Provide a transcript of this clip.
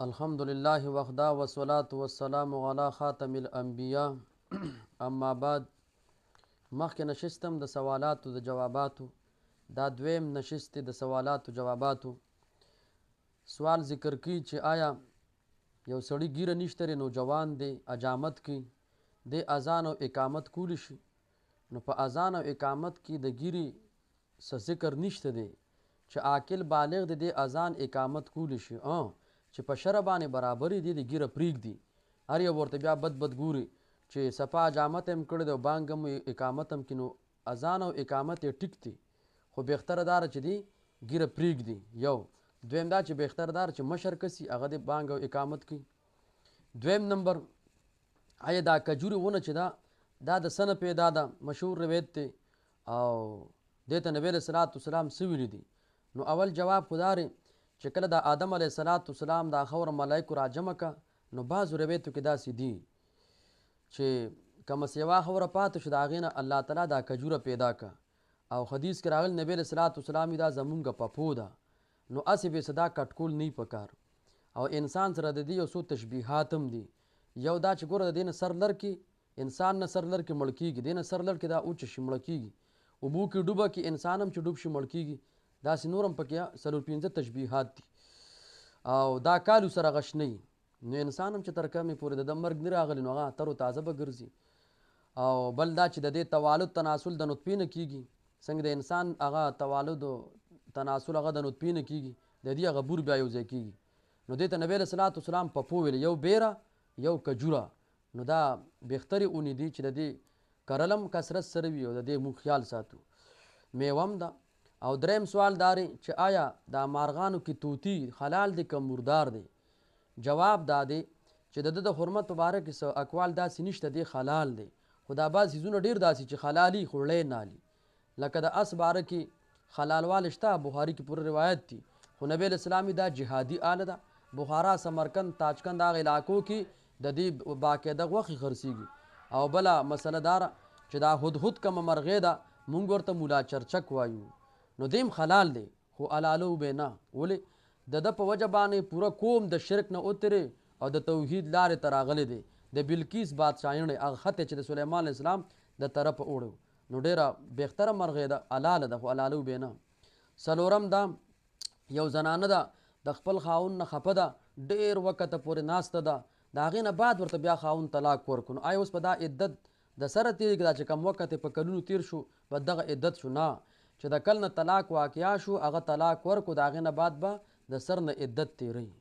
الحمد لله وحده والصلاة والسلام على خاتم الانبیاء اما بعد. مخکې نشستم د سوالاتو د جواباتو، دا دویم نشست د سوالاتو جواباتو. سوال ذکر کی چې آیا یو سړی ګیره نشته دی، نوجوان دی، اجامت کی د اذان او اقامت کولی شي؟ نو په اذان او اقامت کې د ګیرې څه ذکر نشته دی چې عاقل بالغ دی د اذان اقامت کولی شي، چې په شرع باندې برابرې دی د ګیره پرېږدي. هر یو ورته بیا بد ګوري چې صفا اجامت هم کړی دی او بانګ هم اقامت هم کړي، نو اذان او اقامت یې ټیک دی، خو بهتره داره چې دی ګیره پرېږدي. یو دویم دا چې بهتر داره چې مشر کسي هغه د بانګ او اقامت کوي. دویم نمبر، آیا دا کجوري ونه چې دا د څه نه پیدا ده؟ مشهور روایت دی او دې ته نبی علیه صلات وسلام څه ویلي دي؟ نو اول جواب خو دا دی چې کله د آدم علیه صلات وسلام دا خاوره ملایکو راجمع که، نو بعضو روایتو کې داسې دي چې کومه سیوا خاوره پاتې شو د هغې نه الله تعالی دا کجوره پیدا که. او حدیث کې راغلی نبی علیه صلات وسلام دا زمونږ پپو ده، نو هسې به صدا کټکول نه پکار. او انسان سره د دې یو څو تشبیحات هم دي. یو دا چې ګوره د دې نه سر لر کې انسان نه سر لر کې مړ کېږي، دې نه سر لر کې دا اوچه شي مړه کېږي، اوبو کې ډوبه کې انسان هم چې ډوب شي مړ کېږي. داسې نور هم پکې 4-5 تشبیحات دي. او دا کالو سره غشنی، نو انسان هم چې تر کمې پورې د مرګ نه راغلی نو هغه تر و تازه به ګرځي. او بل دا چې د دې توالد تناسل د نطفې نه کېږي، څنګه د انسان هغه توالد تناسل هغه د نطفې نه کېږي، د دې هغه بور بیا یو ځای کېږي. نو دې ته نبی علیه صلات وسلام پپو ویل، یو بیره یو کجوره. نو دا بهترې اونې دي چې د دې کرلم کثرت سره وي او د دې موږ خیال ساتو. میوه هم ده. او دریم سوال دا دی چې آیا دا مارغانو کې طوطي حلال دی که مردار دی؟ جواب دا دی چې د ده د حرمت په باره کې څه اقوال داسې نشته دی، حلال دی. خو دا بعض څیزونه ډېر داسې چې حلالي خو وړی نالي، لکه د اس باره کې حلالوالی شته، بخاري کې پوره روایت دي. خو نبی علیه السلام دا جهادي آله ده. بخارا، سمرقند، تاجکند هغه علاقو کې د دې باقاعده غوښې خرڅېږي. او بله مسله داره چې دا هدهد کومه مرغۍ ده مونږ ورته مولا چرچک وایو، نو دیم حلال دی خو حلالو به نه. ولې؟ د ده په وجه باندې پوره قوم د شرک نه اترې او د توحید لارې ته راغلی دی. د بلقیس بادشاهینې هغه خط چې د سلیمان علیه السلام د طرفه اوړو، نو ډېره بهتره مرغۍ ده، حلاله ده خو حلالو به نه. څلورم دا یو زنانه ده د خپل خاوند نه خفه ده، ډېر وخته پورې ناسته ده، د هغې نه بعد ورته بیا خاوند طلاق ورکړو، نو آیا اوس په دا عدت د سره تېرېږي دا چې کوم وخت په کلونو تېر شو به دغه عدت شو؟ نه، چې د کل نه طلاق واقع شو هغه طلاق ورکړو، د هغې نه بعد به د سر نه عدت تېروي.